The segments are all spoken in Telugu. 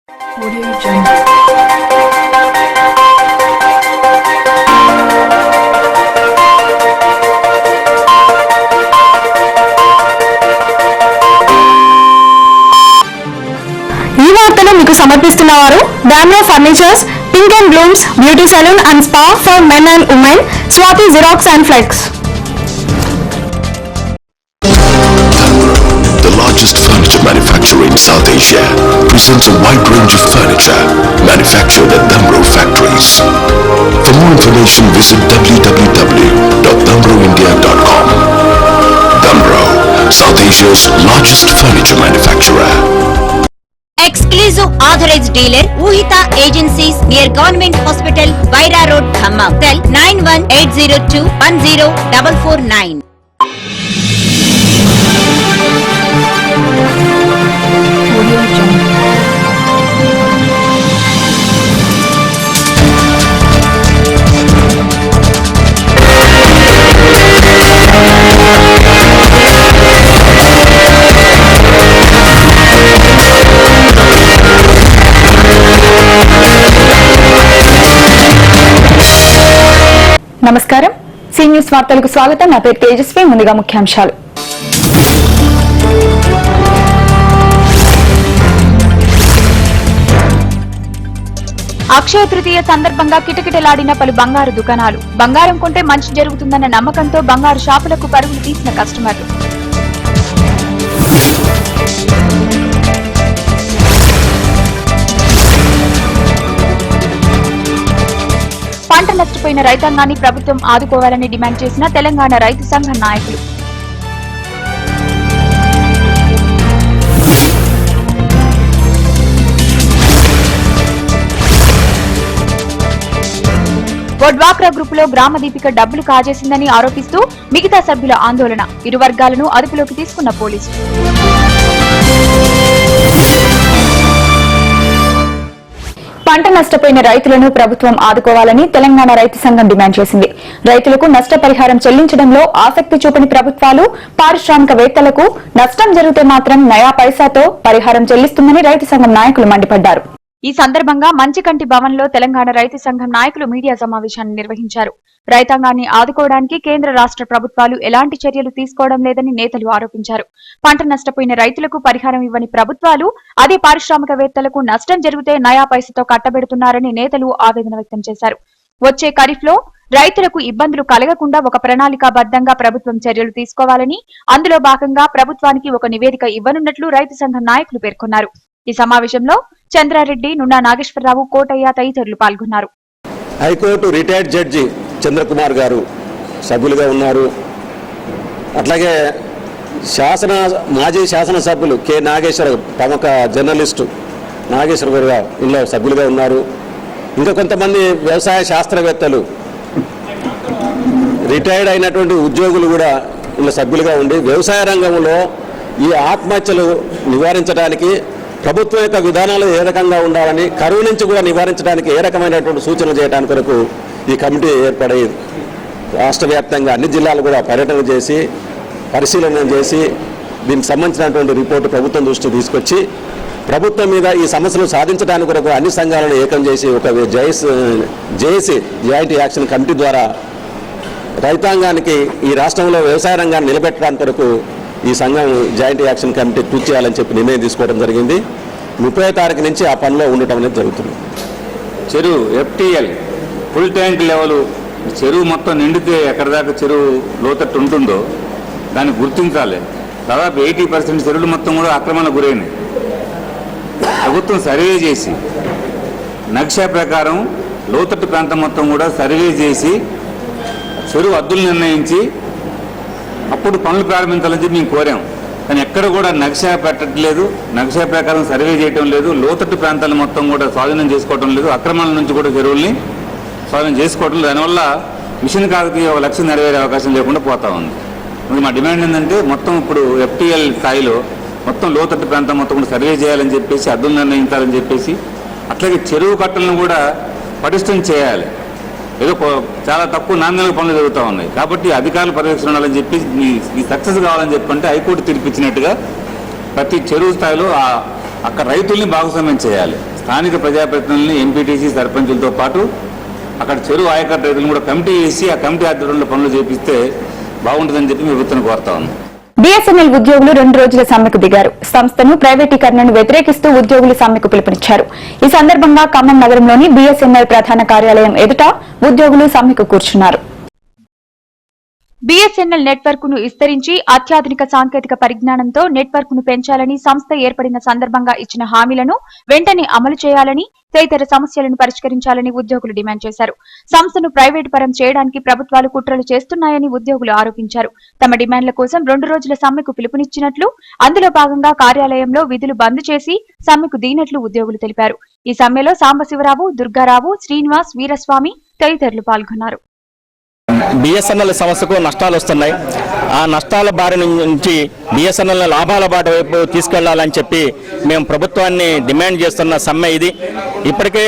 ఈ వార్తను మీకు సమర్పిస్తున్నవారు Damro furnitures, Pink and Blooms beauty salon and spa for men and women, Swathi Xerox and flex. The largest furniture manufacturer in South Asia presents a wide range of furniture manufactured at Damro factories. For more information, visit www.damroindia.com. Damro, South Asia's largest furniture manufacturer. Exclusive authorized dealer Uhita Agencies near Government Hospital, Vaira Road, Khammam. Cell 9180210449. నమస్కారం, సీ న్యూస్ వార్తలకు స్వాగతం. నా పేరు తేజస్వి. ముందుగా ముఖ్యాంశాలు. అక్షయ తృతీయ సందర్భంగా కిటకిటలాడిన పలు బంగారు దుకాణాలు. బంగారం కొంటే మంచి జరుగుతుందన్న నమ్మకంతో బంగారు షాపులకు పరుగులు తీసిన కస్టమర్లు. పంట నష్టపోయిన రైతాంగాన్ని ప్రభుత్వం ఆదుకోవాలని డిమాండ్ చేసిన తెలంగాణ రైతు సంఘం నాయకులు. డ్వాక్రా గ్రూపులో గ్రామ దీపిక డబ్బులు కాజేసిందని ఆరోపిస్తూ మిగతా సభ్యుల ఆందోళన. ఇరు వర్గాలను అదుపులోకి తీసుకున్న పోలీసులు. పంట నష్టపోయిన రైతులను ప్రభుత్వం ఆదుకోవాలని తెలంగాణ రైతు సంఘం డిమాండ్ చేసింది. రైతులకు నష్టపరిహారం చెల్లించడంలో ఆసక్తి చూపని ప్రభుత్వాలు పారిశ్రామికవేత్తలకు నష్టం జరిగితే మాత్రం నయా పైసాతో పరిహారం చెల్లిస్తుందని రైతు సంఘం నాయకులు మండిపడ్డారు. ఈ సందర్భంగా మంచికంటి భవన్లో తెలంగాణ రైతు సంఘం నాయకులు మీడియా సమావేశాన్ని నిర్వహించారు. రైతాంగాన్ని ఆదుకోవడానికి కేంద్ర రాష్ట్ర ప్రభుత్వాలు ఎలాంటి చర్యలు తీసుకోవడం లేదని నేతలు ఆరోపించారు. పంట నష్టపోయిన రైతులకు పరిహారం ఇవ్వని ప్రభుత్వాలు అదే పారిశ్రామికవేత్తలకు నష్టం జరిగితే నయా పైసతో కట్టబెడుతున్నారని నేతలు ఆవేదన వ్యక్తం చేశారు. వచ్చే ఖరీఫ్ లో రైతులకు ఇబ్బందులు కలగకుండా ఒక ప్రణాళికాబద్దంగా ప్రభుత్వం చర్యలు తీసుకోవాలని, అందులో భాగంగా ప్రభుత్వానికి ఒక నివేదిక ఇవ్వనున్నట్లు రైతు సంఘం నాయకులు పేర్కొన్నారు. ఈ సమావేశంలో చంద్రారెడ్డి, నున్నా నాగేశ్వరరావు, కోటయ్య తదితరులు పాల్గొన్నారు. హైకోర్టు రిటైర్డ్ జడ్జి చంద్రకుమార్ గారు సభ్యులుగా ఉన్నారు. అట్లాగే మాజీ శాసనసభ్యులు కె నాగేశ్వర, ప్రముఖ జర్నలిస్టు నాగేశ్వర గారు ఇందులో సభ్యులుగా ఉన్నారు. ఇంకా కొంతమంది వ్యవసాయ శాస్త్రవేత్తలు, రిటైర్డ్ అయినటువంటి ఉద్యోగులు కూడా ఇందులో సభ్యులుగా ఉండి వ్యవసాయ రంగంలో ఈ ఆత్మహత్యలు నివారించడానికి ప్రభుత్వం యొక్క విధానాలు ఏ రకంగా ఉండాలని, కరువు నుంచి కూడా నివారించడానికి ఏ రకమైనటువంటి సూచనలు చేయడానికి కొరకు ఈ కమిటీ ఏర్పడి రాష్ట్ర వ్యాప్తంగా అన్ని జిల్లాలు కూడా పర్యటన చేసి పరిశీలన చేసి దీనికి సంబంధించినటువంటి రిపోర్టు ప్రభుత్వం దృష్టికి తీసుకొచ్చి ప్రభుత్వం మీద ఈ సమస్యను సాధించడానికి కొరకు అన్ని సంఘాలను ఏకం చేసి ఒక జేఏసీ జాయింట్ యాక్షన్ కమిటీ ద్వారా రైతాంగానికి ఈ రాష్ట్రంలో వ్యవసాయ రంగాన్ని నిలబెట్టడానికి కొరకు ఈ సంఘం జాయింట్ యాక్షన్ కమిటీ కృషి చేయాలని చెప్పి నిర్ణయం తీసుకోవడం జరిగింది. 30వ తారీఖు నుంచి ఆ పనిలో ఉండటం అనేది జరుగుతుంది. చెరువు FTL ఫుల్ ట్యాంక్ లెవెల్ చెరువు మొత్తం నిండితే ఎక్కడి దాకా చెరువు లోతట్టు ఉంటుందో దాన్ని గుర్తించాలి. దాదాపు 80% చెరువులు మొత్తం కూడా ఆక్రమణకు గురైనాయి. ప్రభుత్వం సర్వే చేసి నక్షా ప్రకారం లోతట్టు ప్రాంతం మొత్తం కూడా సర్వే చేసి చెరువు హద్దులు నిర్ణయించి అప్పుడు పనులు ప్రారంభించాలని చెప్పి మేము కోరాం. కానీ ఎక్కడ కూడా నక్షా పెట్టట్లేదు, నక్షా ప్రకారం సర్వే చేయటం లేదు, లోతట్టు ప్రాంతాలు మొత్తం కూడా స్వాధీనం చేసుకోవటం లేదు, అక్రమాల నుంచి కూడా చెరువుల్ని స్వాధీనం చేసుకోవటం లేదు. దానివల్ల మిషన్ కాకతీయ లక్ష్యం నెరవేరే అవకాశం లేకుండా పోతా ఉంది. మా డిమాండ్ ఏంటంటే మొత్తం ఇప్పుడు FTL స్థాయిలో మొత్తం లోతట్టు ప్రాంతం మొత్తం కూడా సర్వే చేయాలని చెప్పేసి, హద్దులు నిర్ణయించాలని చెప్పేసి, అట్లాగే చెరువు కట్టలను కూడా పటిష్టం చేయాలి. ఏదో చాలా తక్కువ నాణ్యమైన పనులు జరుగుతూ ఉన్నాయి కాబట్టి అధికారుల పర్యవేక్షణ ఉండాలని చెప్పి ఈ సక్సెస్ కావాలని చెప్పంటే హైకోర్టు తీర్పిచ్చినట్టుగా ప్రతి చెరువు స్థాయిలో అక్కడ రైతుల్ని భాగస్వామ్యం చేయాలి. స్థానిక ప్రజాప్రతినిధులని ఎంపీటీసీ సర్పంచులతో పాటు అక్కడ చెరువు ఆయకట్టు రైతులను కూడా కమిటీ వేసి ఆ కమిటీ ఆధ్వర్యంలో పనులు చేపిస్తే బాగుంటుందని చెప్పి ప్రభుత్వం కోరుతా ఉన్నాం. బీఎస్ఎన్ఎల్ ఉద్యోగులు 2 రోజుల సమ్మెకు దిగారు. సంస్థను ప్రైవేటీకరణను వ్యతిరేకిస్తూ ఉద్యోగులు సమ్మెకు పిలుపునిచ్చారు. ఈ సందర్భంగా ఖమ్మం నగరంలోని బీఎస్ఎన్ఎల్ ప్రధాన కార్యాలయం ఎదుట ఉద్యోగులు సమ్మెకు కూర్చున్నారు. బీఎస్ఎన్ఎల్ నెట్వర్క్ ను విస్తరించి అత్యాధునిక సాంకేతిక పరిజ్ఞానంతో నెట్వర్క్ ను పెంచాలని సంస్థ ఏర్పడిన సందర్భంగా ఇచ్చిన హామీలను వెంటనే అమలు చేయాలని తదితర సమస్యలను పరిష్కరించాలని ఉద్యోగులు డిమాండ్ చేశారు. సంస్థను ప్రైవేటు పరం చేయడానికి ప్రభుత్వాలు కుట్రలు చేస్తున్నాయని ఉద్యోగులు ఆరోపించారు. తమ డిమాండ్ల కోసం 2 రోజుల సమ్మెకు పిలుపునిచ్చినట్లు, అందులో భాగంగా కార్యాలయంలో విధులు బంద్ చేసి సమ్మెకు దిగినట్లు ఉద్యోగులు తెలిపారు. ఈ సమ్మెలో సాంబశివరావు, దుర్గారావు, శ్రీనివాస్, వీరస్వామి తదితరులు పాల్గొన్నారు. బిఎస్ఎన్ఎల్ సంస్థకు నష్టాలు వస్తున్నాయి. ఆ నష్టాల బారి నుంచి బిఎస్ఎన్ఎల్ లాభాల బాట వైపు తీసుకెళ్లాలని చెప్పి మేము ప్రభుత్వాన్ని డిమాండ్ చేస్తున్న సమ్మె ఇది. ఇప్పటికే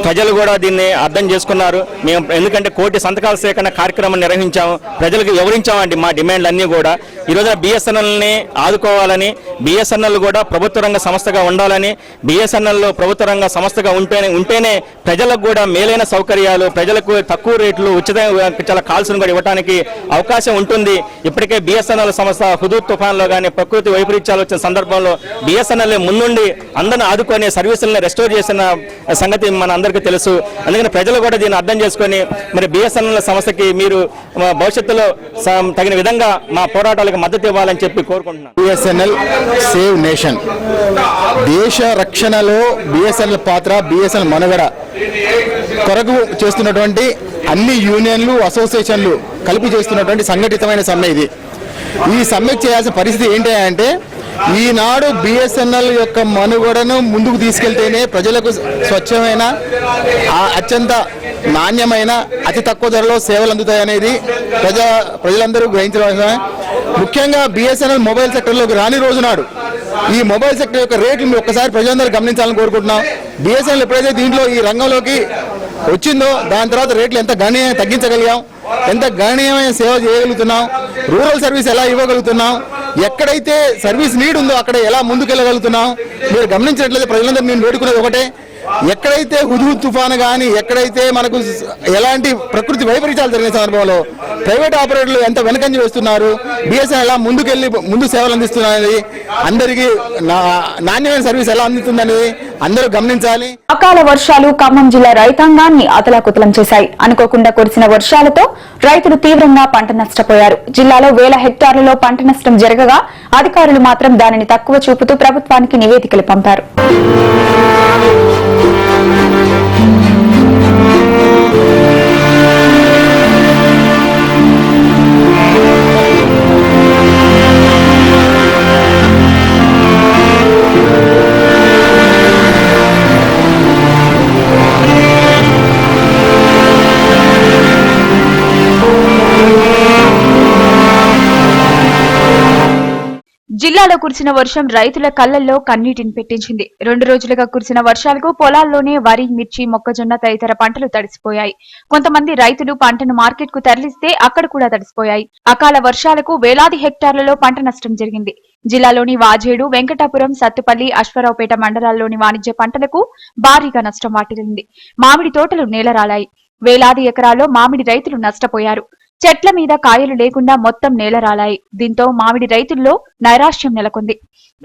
ప్రజలు కూడా దీన్ని అర్థం చేసుకున్నారు. మేము ఎందుకంటే 1 కోటి సంతకాల సేకరణ కార్యక్రమం నిర్వహించాము, ప్రజలకు వివరించామండి మా డిమాండ్లన్నీ కూడా. ఈరోజు బిఎస్ఎన్ఎల్ని ఆదుకోవాలని, బిఎస్ఎన్ఎల్ కూడా ప్రభుత్వ రంగ సంస్థగా ఉండాలని, బిఎస్ఎన్ఎల్ ప్రభుత్వ రంగ సంస్థగా ఉంటేనే ప్రజలకు కూడా మేలైన సౌకర్యాలు, ప్రజలకు తక్కువ రేట్లు, ఉచిత కాల్స్ను కూడా ఇవ్వడానికి అవకాశం ఉంటుంది. ఇప్పటికే బిఎస్ఎన్ఎల్ సంస్థ హుదూద్ తుఫాన్లో కానీ ప్రకృతి వైపరీత్యాలు వచ్చిన సందర్భంలో బిఎస్ఎన్ఎల్ ముందుండి అందరిని ఆదుకొని సర్వీసులను రెస్టోర్ చేసిన సంగతి మన అందరికీ తెలుసు. అందుకని ప్రజలు కూడా దీన్ని అర్థం చేసుకొని మరి బిఎస్ఎన్ఎల్ సంస్థకి మీరు భవిష్యత్తులో తగిన విధంగా మా పోరాటాలకు మద్దతు ఇవ్వాలని చెప్పి కోరుకుంటున్నాను. బిఎస్ఎన్ఎల్ సేవ్ నేషన్, దేశ రక్షణలో బిఎస్ఎన్ఎల్ పాత్ర, బిఎస్ఎన్ఎల్ మనుగడ కొరకు చేస్తున్నటువంటి అన్ని యూనియన్లు, అసోసియేషన్లు కలిపి చేస్తున్నటువంటి సంఘటితమైన సమ్మె ఇది. ఈ సమ్మె చేయాల్సిన పరిస్థితి ఏంటి అంటే, ఈనాడు బిఎస్ఎన్ఎల్ యొక్క మనుగడను ముందుకు తీసుకెళ్తేనే ప్రజలకు స్వచ్ఛమైన, అత్యంత నాణ్యమైన, అతి తక్కువ ధరలో సేవలు అందుతాయనేది ప్రజలందరూ గ్రహించవలసిన. ముఖ్యంగా బిఎస్ఎన్ఎల్ మొబైల్ సెక్టర్లోకి రాని రోజు నాడు ఈ మొబైల్ సెక్టర్ యొక్క రేట్లు మీరు ఒక్కసారి ప్రజలందరూ గమనించాలని కోరుకుంటున్నాం. బిఎస్ఎన్ఎల్ ఎప్పుడైతే దీంట్లో ఈ రంగంలోకి వచ్చిందో దాని తర్వాత రేట్లు ఎంత గణనీయంగా తగ్గించగలిగాం, ఎంత గణనీయమైన సేవ చేయగలుగుతున్నాం, రూరల్ సర్వీస్ ఎలా ఇవ్వగలుగుతున్నాం, ఎక్కడైతే సర్వీస్ నీడ్ ఉందో అక్కడ ఎలా ముందుకెళ్ళగలుగుతున్నాం. మీరు గమనించినట్లయితే ప్రజలందరూ నేను వేడుకునేది ఒకటే, ఎక్కడైతే హుదూద్ తుఫాను కానీ, ఎక్కడైతే మనకు ఎలాంటి ప్రకృతి వైపరీత్యాలు జరిగిన సందర్భంలో ప్రైవేట్ ఆపరేటర్లు ఎంత వెనకంజ వేస్తున్నారు, బిఎస్ఎన్ఎల్ ఎలా ముందు సేవలు అందిస్తున్నది, అందరికీ నాణ్యమైన సర్వీస్ ఎలా అందుతుందనేది అందరూ గమనించాలి. అకాల వర్షాలు ఖమ్మం జిల్లా రైతాంగాన్ని అతలాకుతలం చేశాయి. అనుకోకుండా కురిసిన వర్షాలతో రైతులు తీవ్రంగా పంట నష్టపోయారు. జిల్లాలో వేల హెక్టార్లలో పంట నష్టం జరగగా అధికారులు మాత్రం దానిని తక్కువ చూపుతూ ప్రభుత్వానికి నివేదికలు పంపారు. జిల్లాలో కురిసిన వర్షం రైతుల కళ్లల్లో కన్నీటిని పెట్టించింది. 2 రోజులుగా కురిసిన వర్షాలకు పొలాల్లోనే వరి, మిర్చి, మొక్కజొన్న తదితర పంటలు తడిసిపోయాయి. కొంతమంది రైతులు పంటను మార్కెట్ కు తరలిస్తే అక్కడ కూడా తడిసిపోయాయి. అకాల వర్షాలకు వేలాది హెక్టార్లలో పంట నష్టం జరిగింది. జిల్లాలోని వాజేడు, వెంకటాపురం, సత్తుపల్లి, అశ్వరావుపేట మండలాల్లోని వాణిజ్య పంటలకు భారీగా నష్టం వాటిల్లింది. మామిడి తోటలు నేలరాలాయి. వేలాది ఎకరాల్లో మామిడి రైతులు నష్టపోయారు. చెట్ల మీద కాయలు లేకుండా మొత్తం నేలరాలాయి. దీంతో మామిడి రైతుల్లో నైరాశ్యం నెలకొంది.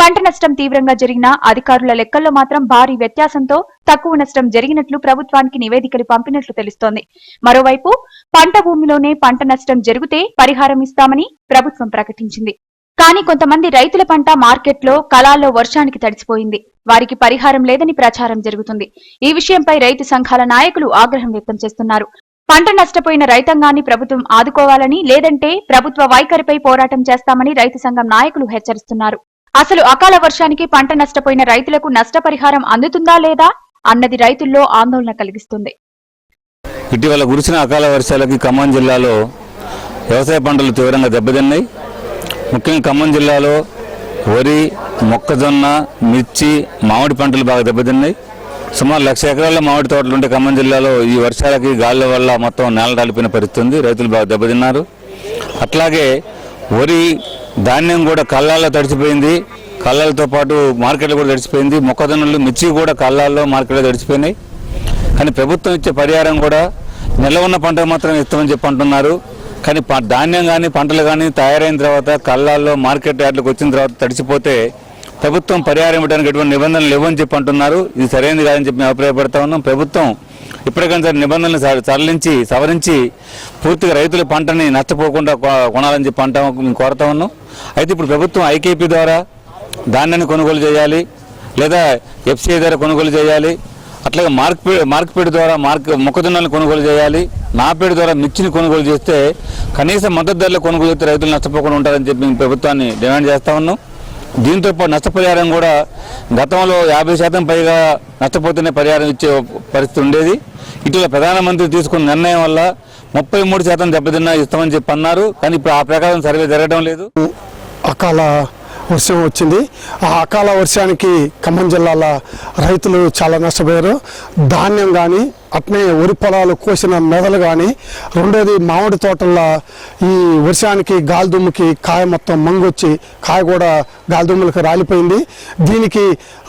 పంట నష్టం తీవ్రంగా జరిగిన అధికారుల లెక్కల్లో మాత్రం భారీ వ్యత్యాసంతో తక్కువ నష్టం జరిగినట్లు ప్రభుత్వానికి నివేదికలు పంపినట్లు తెలుస్తోంది. మరోవైపు పంట భూమిలోనే పంట నష్టం జరిగితే పరిహారం ఇస్తామని ప్రభుత్వం ప్రకటించింది. కానీ కొంతమంది రైతుల పంట మార్కెట్లో కలాల్లో వర్షానికి తడిసిపోయింది. వారికి పరిహారం లేదని ప్రచారం జరుగుతుంది. ఈ విషయంపై రైతు సంఘాల నాయకులు ఆగ్రహం వ్యక్తం చేస్తున్నారు. పంట నష్టపోయిన రైతాంగాన్ని ప్రభుత్వం ఆదుకోవాలని, లేదంటే ప్రభుత్వ వైఖరిపై పోరాటం చేస్తామని రైతు సంఘం నాయకులు హెచ్చరిస్తున్నారు. అసలు అకాల వర్షానికి పంట నష్టపోయిన రైతులకు నష్టపరిహారం అందుతుందా లేదా అన్నది రైతుల్లో ఆందోళన కలిగిస్తుంది. ఇటీవల కురిసిన అకాల వర్షాలకి ఖమ్మం జిల్లాలో వ్యవసాయ పంటలు తీవ్రంగా దెబ్బతిన్నాయి. ముఖ్యంగా ఖమ్మం జిల్లాలో వరి, మొక్కజొన్న, మిర్చి, మామిడి పంటలు బాగా దెబ్బతిన్నాయి. సుమారు 1,00,000 ఎకరాల మామిడి తోటలు ఉంటే ఖమ్మం జిల్లాలో ఈ వర్షాలకి గాలుల వల్ల మొత్తం నేల తడిపిన పరిస్థితి ఉంది. రైతులు బాగా దెబ్బతిన్నారు. అట్లాగే వరి ధాన్యం కూడా కళ్ళాల్లో తడిచిపోయింది. కళ్ళాలతో పాటు మార్కెట్లో కూడా తడిచిపోయింది. మొక్కజొన్నలు, మిర్చి కూడా కళ్ళాల్లో మార్కెట్లో తడిచిపోయినాయి. కానీ ప్రభుత్వం ఇచ్చే పరిహారం కూడా నిల్వ ఉన్న పంటకు మాత్రం ఇస్తామని చెప్పి అంటున్నారు. కానీ ధాన్యం కానీ పంటలు కానీ తయారైన తర్వాత కళ్ళాల్లో మార్కెట్ యార్డ్లకు వచ్చిన తర్వాత తడిచిపోతే ప్రభుత్వం పరిహారం ఇవ్వడానికి ఎటువంటి నిబంధనలు లేవని చెప్పి అంటున్నారు. ఇది సరైనది కాదని చెప్పి మేము అభిప్రాయపడతా ఉన్నాం. ప్రభుత్వం ఇప్పటికైనా సరే నిబంధనలు సవరించి పూర్తిగా రైతుల పంటని నష్టపోకుండా కొనాలని చెప్పి మేము కోరుతా ఉన్నాం. అయితే ఇప్పుడు ప్రభుత్వం ఐకేపీ ద్వారా ధాన్యాన్ని కొనుగోలు చేయాలి, లేదా ఎఫ్సిఐ ద్వారా కొనుగోలు చేయాలి, అట్లాగే మార్కెట్ ద్వారా మొక్కజొన్నలను కొనుగోలు చేయాలి, నాపేడు ద్వారా మిర్చిని కొనుగోలు చేస్తే కనీసం మద్దతు ధరలో కొనుగోలు చేస్తే రైతులు నష్టపోకుండా ఉంటారని చెప్పి మేము ప్రభుత్వాన్ని డిమాండ్ చేస్తా ఉన్నాం. దీంతో పాటు నష్టపరిహారం కూడా గతంలో 50% పైగా నష్టపోతేనే పరిహారం ఇచ్చే పరిస్థితి ఉండేది. ఇటీవల ప్రధానమంత్రి తీసుకున్న నిర్ణయం వల్ల 33% దెబ్బతిన్నా ఇస్తామని చెప్పి అన్నారు. కానీ ఇప్పుడు ఆ ప్రకారం సర్వే జరగడం లేదు. అకాల వర్షం వచ్చింది. ఆ అకాల వర్షానికి ఖమ్మం జిల్లాల రైతులు చాలా నష్టపోయారు. ధాన్యం కానీ అట్నే వరి పొలాలు కోసిన మెదలు కానీ, రెండోది మామిడి తోటల్లో ఈ వర్షానికి గాలిదుమ్ముకి కాయ మొత్తం మంగొచ్చి కాయ కూడా గాలిదుమ్ములకు రాలిపోయింది. దీనికి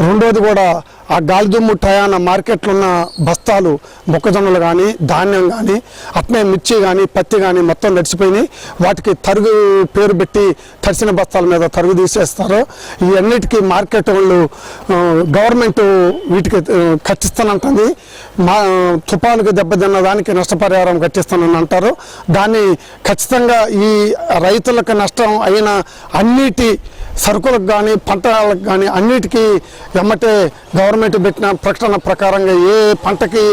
రెండోది కూడా ఆ గాలిదుమ్ము టయాన మార్కెట్లో ఉన్న బస్తాలు మొక్కజొన్నలు కానీ ధాన్యం కానీ అట్నే మిర్చి కానీ పత్తి కానీ మొత్తం నడిచిపోయినాయి. వాటికి తరుగు పేరు పెట్టి తడిసిన బస్తాల మీద తరుగు తీసేస్తారు. ఈ అన్నిటికీ మార్కెట్ వాళ్ళు గవర్నమెంట్ వీటికి ఖచ్చిస్తానంటుంది. తుఫానుకు దెబ్బతిన్న దానికి నష్టపరిహారం కట్టిస్తానని అంటారు. దాన్ని ఖచ్చితంగా ఈ రైతులకు నష్టం అయిన అన్నిటి సరుకులకు కానీ పంటలకు కానీ అన్నిటికీ ఎమ్మటే గవర్నమెంట్ పెట్టిన ప్రకటన ప్రకారంగా ఏ పంటకి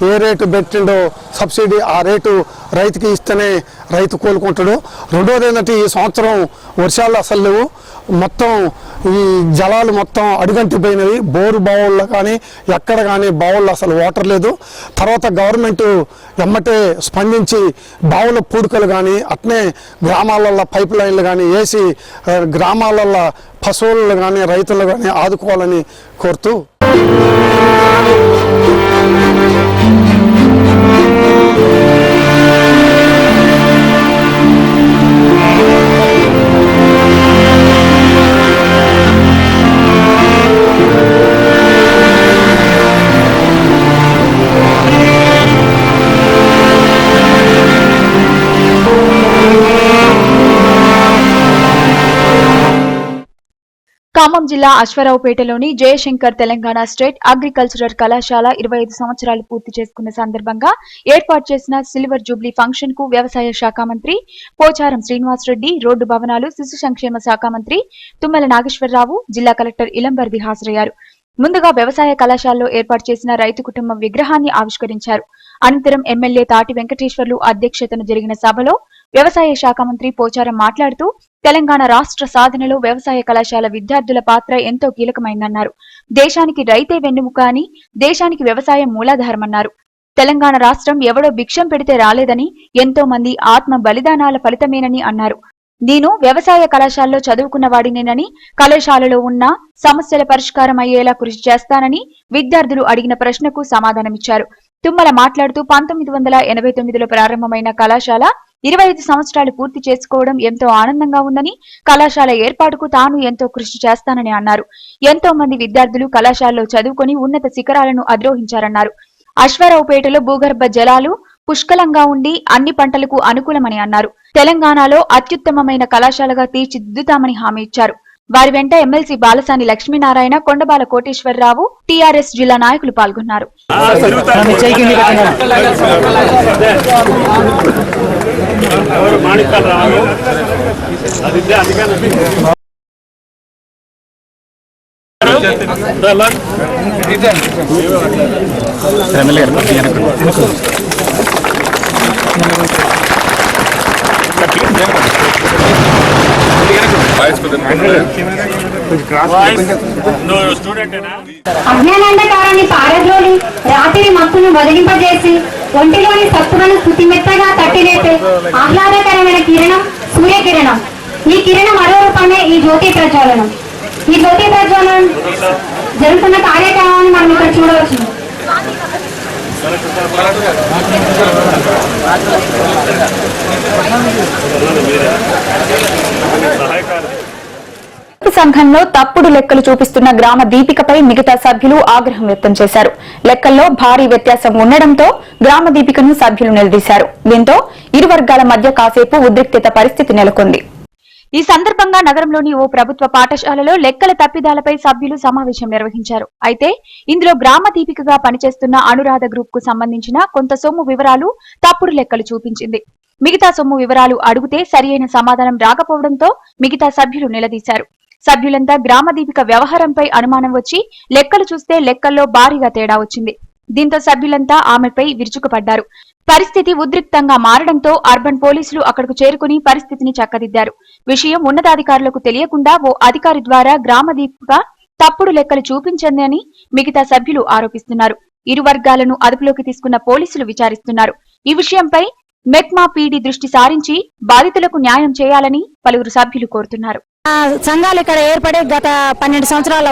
ఏ రేటు పెట్టిండో సబ్సిడీ ఆ రేటు రైతుకి ఇస్తేనే రైతు కోలుకుంటాడు. రెండోది ఏంటంటే ఈ సంవత్సరం వర్షాలు అసలు లేవు. మొత్తం ఈ జలాలు మొత్తం అడుగంటిపోయినవి. బోరు బావుల్లో కానీ ఎక్కడ కానీ బావుల్లో అసలు వాటర్ లేదు. తర్వాత గవర్నమెంట్ ఎమ్మటే స్పందించి బావుల పూడికలు కానీ అట్నే గ్రామాలలో పైప్ లైన్లు కానీ వేసి గ్రామాలలో పశువులను కానీ రైతులు కానీ ఆదుకోవాలని కోరుతూ ఖమ్మం జిల్లా అశ్వారావుపేటలోని జయశంకర్ తెలంగాణ స్టేట్ అగ్రికల్చరల్ కళాశాల 25 సంవత్సరాలు పూర్తి చేసుకున్న సందర్భంగా ఏర్పాటు చేసిన సిల్వర్ జూబ్లీ ఫంక్షన్ కు వ్యవసాయ శాఖ మంత్రి పోచారం శ్రీనివాసరెడ్డి, రోడ్డు భవనాలు శిశు సంక్షేమ శాఖ మంత్రి తుమ్మల నాగేశ్వరరావు, జిల్లా కలెక్టర్ ఇలంబర్ది హాజరయ్యారు. ముందుగా వ్యవసాయ కళాశాలలో ఏర్పాటు చేసిన రైతు కుటుంబం విగ్రహాన్ని ఆవిష్కరించారు. అనంతరం ఎమ్మెల్యే తాటి వెంకటేశ్వర్లు అధ్యక్షతన జరిగిన సభలో వ్యవసాయ శాఖ మంత్రి పోచారం మాట్లాడుతూ తెలంగాణ రాష్ట్ర సాధనలో వ్యవసాయ కళాశాల విద్యార్థుల పాత్ర ఎంతో కీలకమైందన్నారు. దేశానికి రైతే వెన్నెముక అని, దేశానికి వ్యవసాయం మూలాధారమన్నారు. తెలంగాణ రాష్ట్రం ఎవడో భిక్షం పెడితే రాలేదని, ఎంతో మంది ఆత్మ బలిదానాల ఫలితమేనని అన్నారు. నేను వ్యవసాయ కళాశాలలో చదువుకున్న వాడినేనని, కళాశాలలో ఉన్న సమస్యల పరిష్కారం అయ్యేలా కృషి చేస్తానని విద్యార్థులు అడిగిన ప్రశ్నకు సమాధానమిచ్చారు. తుమ్మల మాట్లాడుతూ 1989లో ప్రారంభమైన కళాశాల 25 సంవత్సరాలు పూర్తి చేసుకోవడం ఎంతో ఆనందంగా ఉందని, కళాశాల ఏర్పాటుకు తాను ఎంతో కృషి చేస్తానని అన్నారు. ఎంతో మంది విద్యార్థులు కళాశాలలో చదువుకొని ఉన్నత శిఖరాలను అధిరోహించారన్నారు. అశ్వారావుపేటలో భూగర్భ జలాలు పుష్కలంగా ఉండి అన్ని పంటలకు అనుకూలమని అన్నారు. తెలంగాణలో అత్యుత్తమమైన కళాశాలగా తీర్చిదిద్దుతామని హామీ ఇచ్చారు. వారి వెంట ఎమ్మెల్సీ బాలసాని లక్ష్మీనారాయణ, కొండబాల కోటేశ్వరరావు, టీఆర్ఎస్ జిల్లా నాయకులు పాల్గొన్నారు. అజ్ఞానాంధకారాన్ని పారద్రోలి రాత్రి మత్తును వదిలింపజేసి ఒంటిలోని సత్తులను స్తుతిమెత్తగా తట్టిలేపే ఆహ్లాదకరమైన కిరణం సూర్యకిరణం. ఈ కిరణం మరో రూపమే ఈ జ్యోతి ప్రజ్వలనం. ఈ జ్యోతి ప్రజ్వలనం జరుగుతున్న కార్యక్రమాన్ని మనం ఇక్కడ చూడవచ్చు. సంఘంలో తప్పుడు లెక్కలు చూపిస్తున్న గ్రామ దీపికపై మిగతా సభ్యులు ఆగ్రహం వ్యక్తం చేశారు. లెక్కల్లో భారీ వ్యత్యాసం ఉండడంతో గ్రామ దీపికను సభ్యులు నిలదీశారు. దీంతో ఇరు వర్గాల మధ్య కాసేపు ఉద్రిక్తత పరిస్థితి నెలకొంది. ఈ సందర్భంగా నగరంలోని ఓ ప్రభుత్వ పాఠశాలలో లెక్కల తప్పిదాలపై సభ్యులు సమావేశం నిర్వహించారు. అయితే ఇందులో గ్రామ దీపికగా పనిచేస్తున్న అనురాధ గ్రూప్ కు సంబంధించిన కొంత సొమ్ము వివరాలు తప్పుడు లెక్కలు చూపించింది. మిగతా సొమ్ము వివరాలు అడిగితే సరియైన సమాధానం రాకపోవడంతో మిగతా సభ్యులు నిలదీశారు. సభ్యులంతా గ్రామ దీపిక వ్యవహారంపై అనుమానం వచ్చి లెక్కలు చూస్తే లెక్కల్లో భారీగా తేడా వచ్చింది. దీంతో సభ్యులంతా ఆమెపై విరుచుకుపడ్డారు. పరిస్థితి ఉద్రిక్తంగా మారడంతో అర్బన్ పోలీసులు అక్కడకు చేరుకుని పరిస్థితిని చక్కదిద్దారు. విషయం ఉన్నతాధికారులకు తెలియకుండా ఓ అధికారి ద్వారా గ్రామ దీపిక తప్పుడు లెక్కలు చూపించిందని మిగతా సభ్యులు ఆరోపిస్తున్నారు. ఇరు వర్గాలను అదుపులోకి తీసుకున్న పోలీసులు విచారిస్తున్నారు. ఈ విషయంపై మెక్మా పీడీ దృష్టి సారించి బాధితులకు న్యాయం చేయాలని పలువురు సభ్యులు కోరుతున్నారు. సంఘాలు ఇక్కడ ఏర్పడి గత 13 సంవత్సరాలు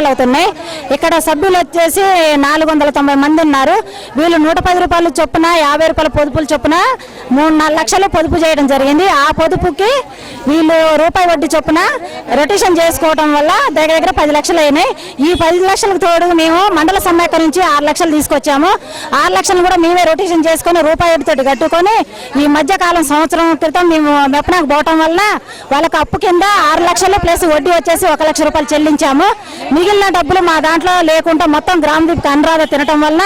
అవుతున్నాయి. ఇక్కడ సభ్యులు వచ్చేసి 490 మంది ఉన్నారు. వీళ్ళు 110 రూపాయలు చొప్పున 50 రూపాయల పొదుపులు చొప్పున 3-4 లక్షలు పొదుపు చేయడం జరిగింది. ఆ పొదుపుకి వీళ్ళు రూపాయి వడ్డీ చొప్పున రొటేషన్ చేసుకోవడం వల్ల దగ్గర 10 లక్షలు అయినాయి. ఈ 10 లక్షలకు తోడు మేము మండల సమాఖ్య నుంచి 6 లక్షలు తీసుకొచ్చాము. 6 లక్షలు కూడా మేమే రొటేషన్ చేసుకుని రూపాయి వడ్డీతో కట్టుకొని ఈ మధ్యకాలం సంవత్సరం క్రితం మేము మెప్నాకు పోవటం వల్ల వాళ్ళకి అప్పు కింద 6 లక్షలు ప్లస్ వడ్డీ వచ్చేసి 1 లక్ష రూపాయలు చెల్లించాము. మిగిలిన డబ్బులు మా దాంట్లో లేకుండా మొత్తం గ్రామ దీపిక అనురాధ తినటం వల్ల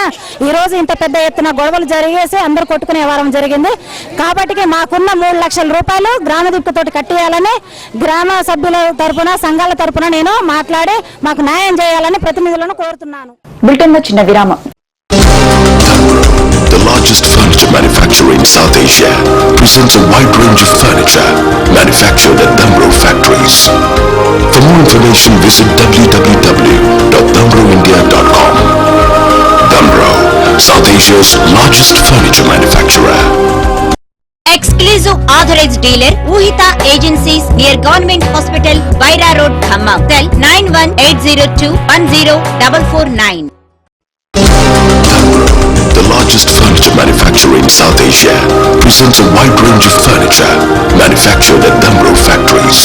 ఈ రోజు ఇంత పెద్ద ఎత్తున గొడవలు జరిగేసి అందరూ కొట్టుకునే వారం జరిగింది. కాబట్టి మాకున్న 3 లక్షల రూపాయలు గ్రామ దీపిక తోటి కట్టేయాలని గ్రామ సభ్యుల తరపున సంఘాల తరపున నేను మాట్లాడి మాకు న్యాయం చేయాలని ప్రతినిధులను కోరుతున్నాను. బులెటిన్లో చిన్న విరామం. The largest furniture manufacturer in South Asia, presents a wide range of furniture manufactured at Damro factories. For more information, visit www.damroindia.com. Damro, South Asia's largest furniture manufacturer. Exclusive authorized dealer Uhita Agencies near Government Hospital, Vaira Road, Khammam. Cell 9180210449. The largest furniture manufacturer in South Asia, presents a wide range of furniture manufactured at Damro factories.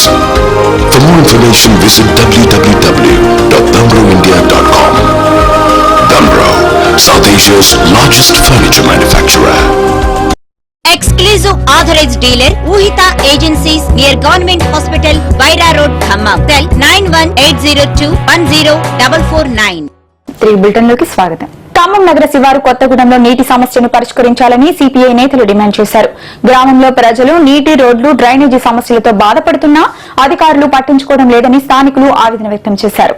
For more information, visit www.damroindia.com. Damro, South Asia's largest furniture manufacturer. Exclusive authorized dealer Uhita Agencies near Government Hospital, Vaira Road, Khammam. Cell 9180210449. బులెటిన్లోకి స్వాగతం. ఖమ్మం నగర శివారు కొత్తగూడెంలో నీటి సమస్యను పరిష్కరించాలని సిపిఐ నేతలు డిమాండ్ చేశారు. గ్రామంలో ప్రజలు నీటి, రోడ్లు, డ్రైనేజీ సమస్యలతో బాధపడుతున్నా అధికారులు పట్టించుకోవడం లేదని స్థానికులు ఆవేదన వ్యక్తం చేశారు.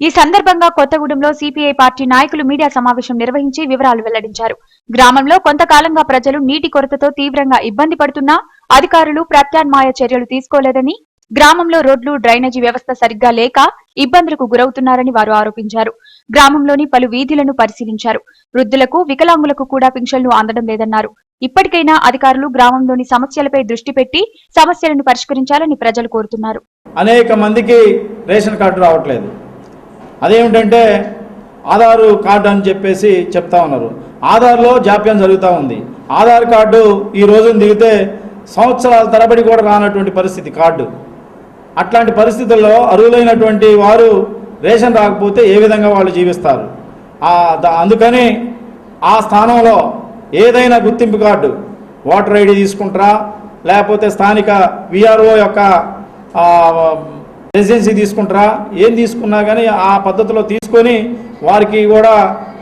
ఈ సందర్భంగా కొత్తగూడెంలో సిపిఐ పార్టీ నాయకులు మీడియా సమావేశం నిర్వహించి వివరాలు వెల్లడించారు. గ్రామంలో కొంతకాలంగా ప్రజలు నీటి కొరతతో తీవ్రంగా ఇబ్బంది పడుతున్నా అధికారులు ప్రత్యామ్నాయ చర్యలు తీసుకోలేదని, గ్రామంలో రోడ్లు, డ్రైనేజీ వ్యవస్థ సరిగ్గా లేక ఇబ్బందులకు గురవుతున్నారని వారు ఆరోపించారు. గ్రామంలోని పలు వీధులను పరిశీలించారు. వృద్ధులకు, వికలాంగులకు కూడా పింఛన్లు అందడం లేదన్నారు. ఇప్పటికైనా అధికారులు గ్రామంలోని సమస్యలపై దృష్టి పెట్టి సమస్యలను పరిష్కరించాలని ప్రజలు కోరుతున్నారు. అనేక మందికి రేషన్ కార్డు రావట్లేదు. అదేమిటంటే ఆధార్ కార్డు అని చెప్పేసి చెప్తా ఉన్నారు. ఆధార్లో జాప్యం జరుగుతూ ఉంది. ఆధార్ కార్డు ఈ రోజున దిగితే సంవత్సరాల తరబడి కూడా రానటువంటి పరిస్థితి కార్డు. అట్లాంటి పరిస్థితుల్లో అర్హులైనటువంటి వారు రేషన్ రాకపోతే ఏ విధంగా వాళ్ళు జీవిస్తారు? అందుకని ఆ స్థానంలో ఏదైనా గుర్తింపు కార్డు, ఓటర్ ఐడి తీసుకుంటారా, లేకపోతే స్థానిక విఆర్ఓ యొక్క రెసిడెన్సీ తీసుకుంటారా, ఏం తీసుకున్నా కానీ ఆ పద్ధతిలో తీసుకొని వారికి కూడా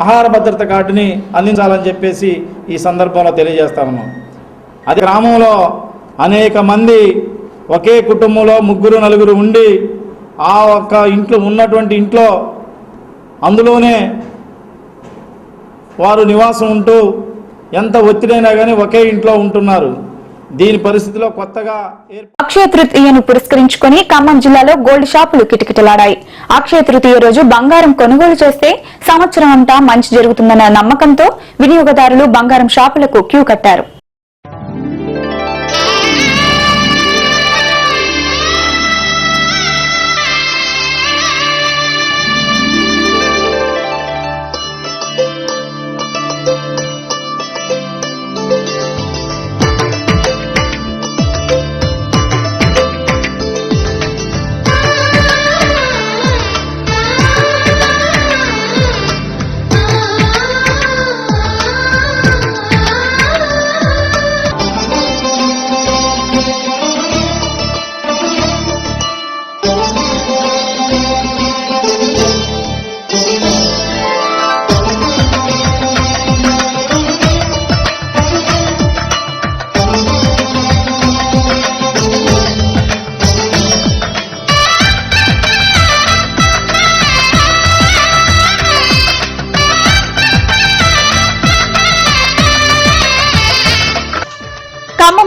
ఆహార భద్రత కార్డుని అందించాలని చెప్పేసి ఈ సందర్భంలో తెలియజేస్తా ఉన్నాం. అది గ్రామంలో అనేక మంది ఒకే కుటుంబంలో 3-4 ఉండి ఆ ఒక్క ఇంట్లో ఉన్నటువంటి ఇంట్లో అందులోనే వారు నివాసం ఉంటూ ఎంత ఒత్తిడైనా కానీ ఒకే ఇంట్లో ఉంటున్నారు. దీని పరిస్థితిలో కొత్తగా అక్షయ తృతీయను పురస్కరించుకుని ఖమ్మం జిల్లాలో గోల్డ్ షాపులు కిటకిటలాడాయి. అక్షయ తృతీయ రోజు బంగారం కొనుగోలు చేస్తే సంవత్సరం అంతా మంచి జరుగుతుందన్న నమ్మకంతో వినియోగదారులు బంగారం షాపులకు క్యూ కట్టారు.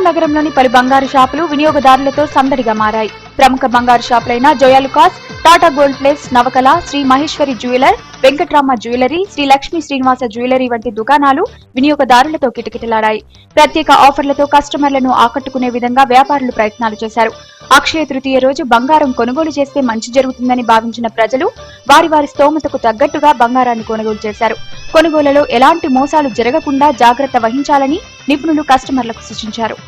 నగరంలోని పలు బంగారు షాపులు వినియోగదారులతో సందడిగా మారాయి. ప్రముఖ బంగారు షాపులైన Joyalukkas, Tata Gold Plus, Navakala, Sri Maheshwari jeweller, Venkatrama jewellery, Sri Lakshmi Srinivasa jewellery వంటి దుకాణాలు వినియోగదారులతో కిటకిటలాడాయి. ప్రత్యేక ఆఫర్లతో కస్టమర్లను ఆకట్టుకునే విధంగా వ్యాపారులు ప్రయత్నాలు చేశారు. అక్షయ తృతీయ రోజు బంగారం కొనుగోలు చేస్తే మంచి జరుగుతుందని భావించిన ప్రజలు వారి వారి స్తోమతకు తగ్గట్టుగా బంగారాన్ని కొనుగోలు చేశారు. కొనుగోలులో ఎలాంటి మోసాలు జరగకుండా జాగ్రత్త వహించాలని నిపుణులు కస్టమర్లకు సూచించారు.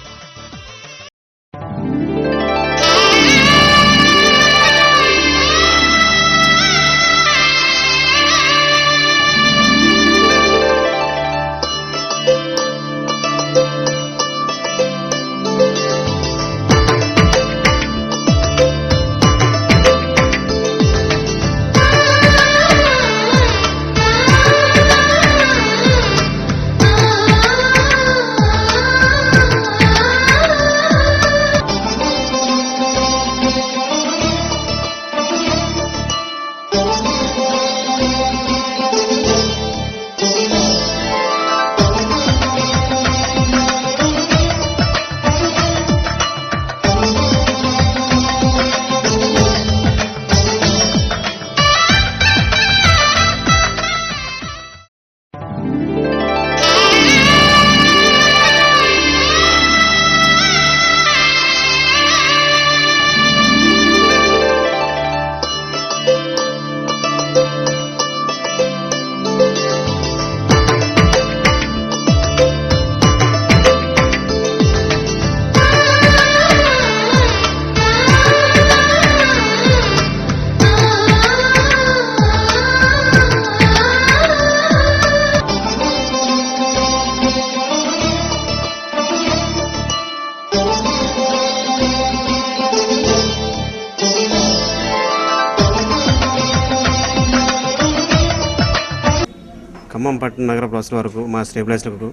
ఖమ్మం పట్టణ నగర ప్రజల వరకు మా స్టేబిలైజర్లకు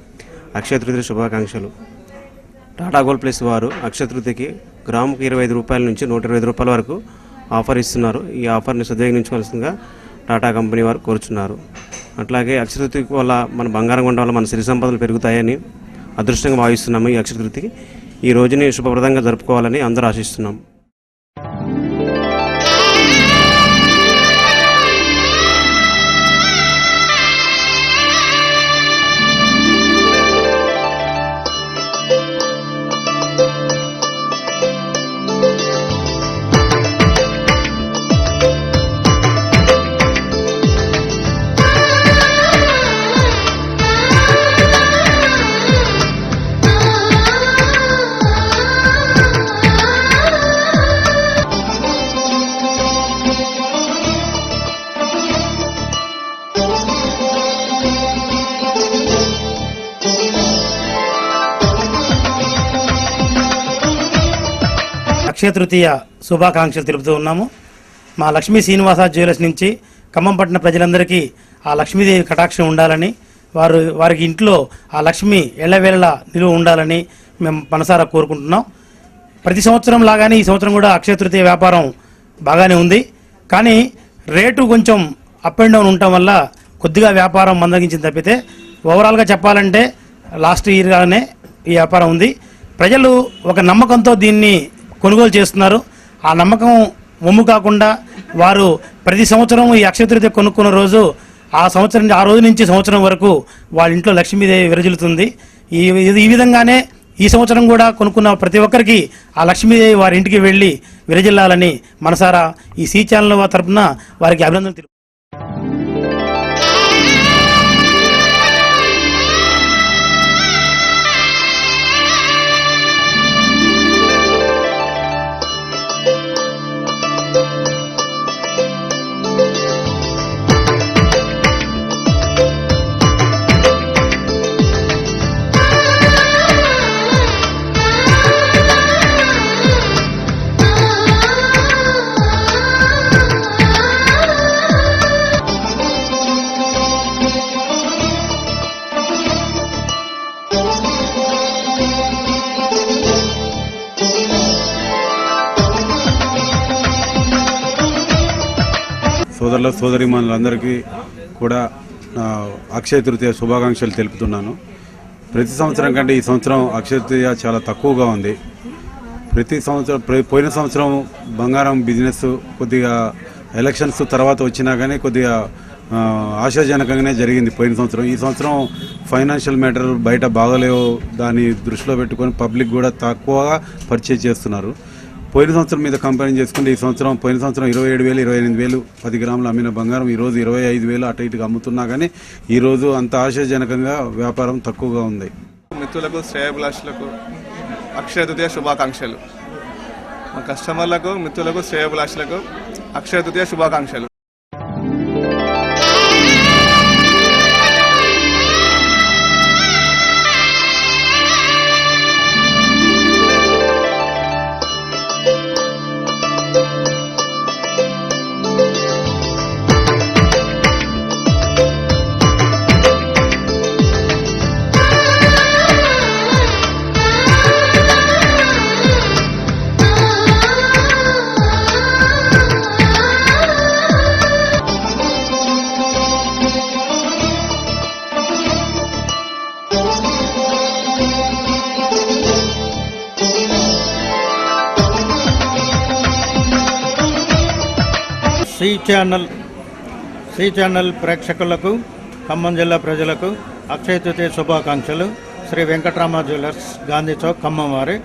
అక్షయ తృతీయ శుభాకాంక్షలు. టాటా గోల్డ్ ప్లేస్ వారు అక్షయ తృతీయకి గ్రాముకు 25 రూపాయల నుంచి 125 రూపాయల వరకు ఆఫర్ ఇస్తున్నారు. ఈ ఆఫర్ని సద్వినియోగించుకోవాల్సిందిగా టాటా కంపెనీ వారు కోరుచున్నారు. అట్లాగే అక్షయ తృతీయ వల్ల మన బంగారం కొనడం వల్ల మన సిరి సంపదలు పెరుగుతాయని అదృష్టంగా భావిస్తున్నాము. ఈ అక్షయ తృతీయకి ఈ రోజుని శుభప్రదంగా జరుపుకోవాలని అందరూ ఆశిస్తున్నాం. అక్షయ తృతీయ శుభాకాంక్షలు తెలుపుతూ ఉన్నాము. మా లక్ష్మీ శ్రీనివాస జ్యువెలర్స్ నుంచి ఖమ్మం పట్టణ ప్రజలందరికీ ఆ లక్ష్మీదేవి కటాక్షం ఉండాలని, వారికి ఇంట్లో ఆ లక్ష్మి ఎల్లవేళలా నిలువ ఉండాలని మేము మనసారా కోరుకుంటున్నాం. ప్రతి సంవత్సరం లాగానే ఈ సంవత్సరం కూడా అక్షయ తృతీయ వ్యాపారం బాగానే ఉంది. కానీ రేటు కొంచెం అప్ అండ్ డౌన్ ఉండటం వల్ల కొద్దిగా వ్యాపారం మందగించింది తప్పితే ఓవరాల్గా చెప్పాలంటే లాస్ట్ ఇయర్గానే ఈ వ్యాపారం ఉంది. ప్రజలు ఒక నమ్మకంతో దీన్ని కొనుగోలు చేస్తున్నారు. ఆ నమ్మకం ఒమ్ము కాకుండా వారు ప్రతి సంవత్సరం ఈ అక్షయ తృతీయ కొనుక్కున్న రోజు ఆ రోజు నుంచి సంవత్సరం వరకు వాళ్ళ ఇంట్లో లక్ష్మీదేవి విరజిల్లుతుంది. ఈ విధంగానే ఈ సంవత్సరం కూడా కొనుక్కున్న ప్రతి ఒక్కరికి ఆ లక్ష్మీదేవి వారి ఇంటికి వెళ్ళి విరజిల్లాలని మనసారా ఈ సి ఛానల్ తరఫున వారికి అభినందనలు తెలుపు. సోదరుల సోదరీమణులందరికీ కూడా అక్షయ తృతీయ శుభాకాంక్షలు తెలుపుతున్నాను. ప్రతి సంవత్సరం కంటే ఈ సంవత్సరం అక్షయ తృతీయ చాలా తక్కువగా ఉంది. ప్రతి సంవత్సరం పోయిన సంవత్సరం బంగారం బిజినెస్ కొద్దిగా ఎలక్షన్స్ తర్వాత వచ్చినా కానీ కొద్దిగా ఆశాజనకంగానే జరిగింది పోయిన సంవత్సరం. ఈ సంవత్సరం ఫైనాన్షియల్ మ్యాటర్ బయట బాగలేవు, దాన్ని దృష్టిలో పెట్టుకొని పబ్లిక్ కూడా తక్కువగా పర్చేజ్ చేస్తున్నారు. పోయిన సంవత్సరం మీద కంపేర్ చేసుకుంటే ఈ సంవత్సరం పోయిన సంవత్సరం 27,000 28,000 10 గ్రాములు అమ్మిన బంగారం ఈరోజు 25,000 అటు ఇటుగా అమ్ముతున్నా కానీ ఈరోజు అంత ఆశాజనకంగా వ్యాపారం తక్కువగా ఉంది. మిత్రులకు శ్రేయోభిలాషులకు అక్షయ తృతీయ శుభాకాంక్షలు. మా కస్టమర్లకు మిత్రులకు శ్రేయోభిలాషులకు అక్షయ తృతీయ శుభాకాంక్షలు. సి ఛానల్ ప్రేక్షకులకు, ఖమ్మం జిల్లా ప్రజలకు అక్షయ తృతీయ శుభాకాంక్షలు. శ్రీ వెంకటరామ జ్యువెలర్స్, గాంధీ చౌక్, ఖమ్మం వారి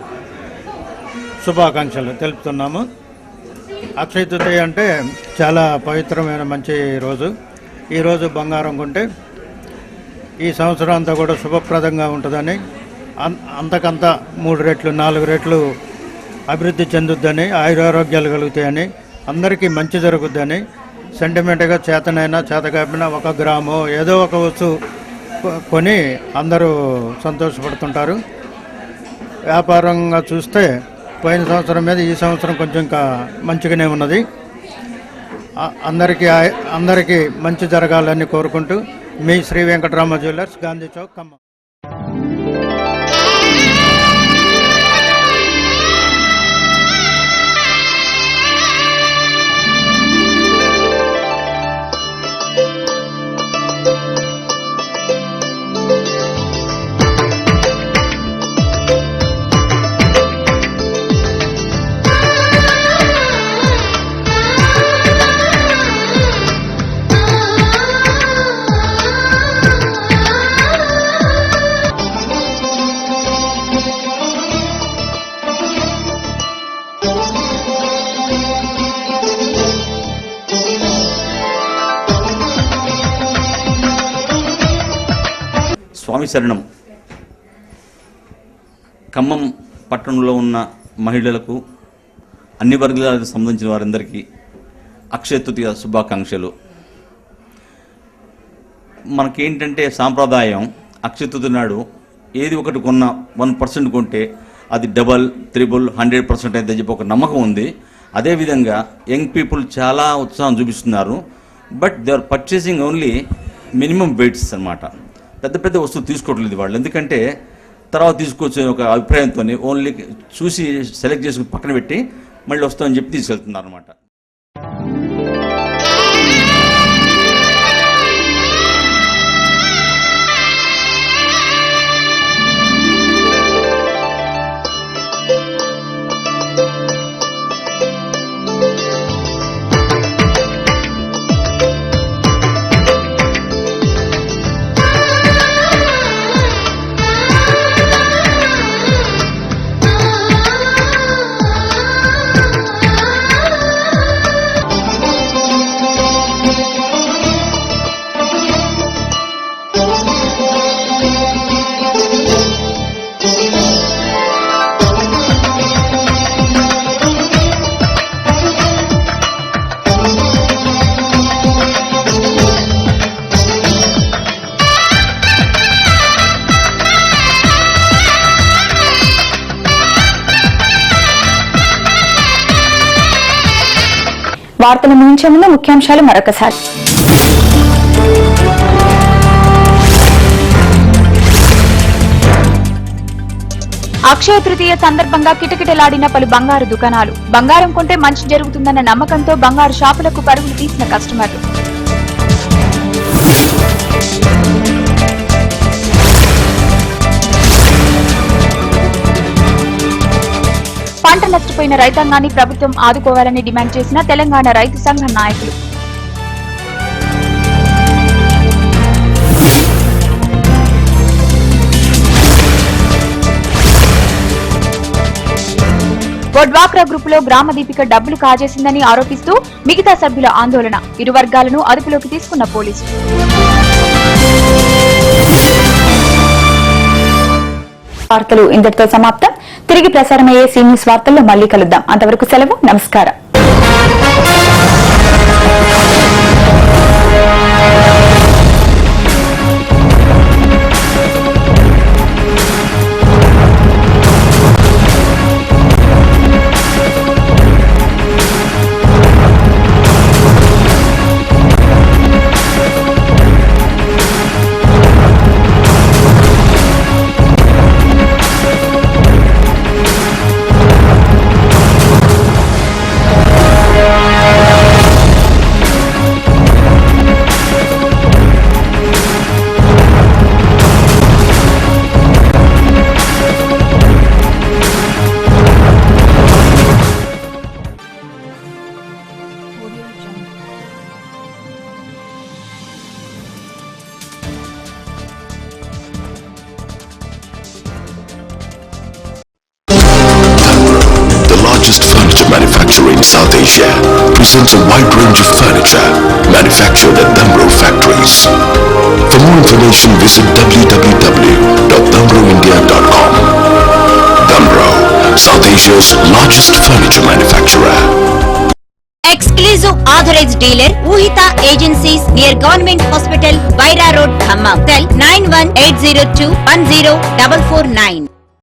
శుభాకాంక్షలు తెలుపుతున్నాము. అక్షయ తృతీయ అంటే చాలా పవిత్రమైన మంచి రోజు. ఈరోజు బంగారం కొంటే ఈ సంవత్సరం అంతా కూడా శుభప్రదంగా ఉంటుందని, అంతకంత 3 రెట్లు 4 రెట్లు అభివృద్ధి చెందుద్దని, ఆయురారోగ్యాలు కలుగుతాయని, అందరికీ మంచి జరుగుద్దని సెంటిమెంట్గా చేతనైనా చేతకాపినా 1 గ్రాము ఏదో ఒక వస్తువు కొని అందరూ సంతోషపడుతుంటారు. వ్యాపారంగా చూస్తే పోయిన సంవత్సరం మీద ఈ సంవత్సరం కొంచెం ఇంకా మంచిగానే ఉన్నది. అందరికీ మంచి జరగాలని కోరుకుంటూ మీ శ్రీ వెంకటరామ జ్యువెలర్స్, గాంధీ చౌక్, ఖమ్మం. స్వామి శరణం. ఖమ్మం పట్టణంలో ఉన్న మహిళలకు, అన్ని వర్గాలకు సంబంధించిన వారందరికీ అక్షయ తృతీయ శుభాకాంక్షలు. మనకేంటంటే సాంప్రదాయం, అక్షయ తృతీయ నాడు ఏది ఒకటి కొన్న 1% కొంటే అది డబల్, త్రిబుల్, 100% అయితే చెప్పి ఒక నమ్మకం ఉంది. అదేవిధంగా యంగ్ పీపుల్ చాలా ఉత్సాహం చూపిస్తున్నారు. But they are purchasing only minimum weights అన్నమాట. పెద్ద పెద్ద వస్తువులు తీసుకోవట్లేదు వాళ్ళు. ఎందుకంటే తర్వాత తీసుకొచ్చే ఒక అభిప్రాయంతో ఓన్లీ చూసి సెలెక్ట్ చేసుకుని పక్కన పెట్టి మళ్ళీ వస్తామని చెప్పి తీసుకెళ్తున్నారు అన్నమాట. వార్తలు ముగించే ముందు ముఖ్యాంశాలు మరొకసారి. అక్షయ తృతీయ సందర్భంగా కిటకిటలాడిన పలు బంగారు దుకాణాలు. బంగారం కొంటే మంచి జరుగుతుందన్న నమ్మకంతో బంగారు షాపులకు పరుగులు తీసిన కస్టమర్లు. నష్టపోయిన రైతాంగాన్ని ప్రభుత్వం ఆదుకోవాలని డిమాండ్ చేసిన తెలంగాణ రైతు సంఘం నాయకులు. డ్వాక్రా గ్రూపులో గ్రామ దీపిక డబ్బులు కాజేసిందని ఆరోపిస్తూ మిగతా సభ్యుల ఆందోళన. ఇరు వర్గాలను అదుపులోకి తీసుకున్న పోలీసులు. వార్తలు ఇంతటితో సమాప్తం. తిరిగి ప్రసారమయ్యే సీ న్యూస్ వార్తల్లో మళ్లీ కలుద్దాం. అంతవరకు సెలవు. నమస్కారం. Manufacturer in South Asia presents a wide range of furniture manufactured at Damro factories. For more information, visit www.damroindia.com. Damro, South Asia's largest furniture manufacturer. Exclusive authorized dealer Uhita Agencies near Government Hospital, Vaira Road, Khammam. Cell 9180210449.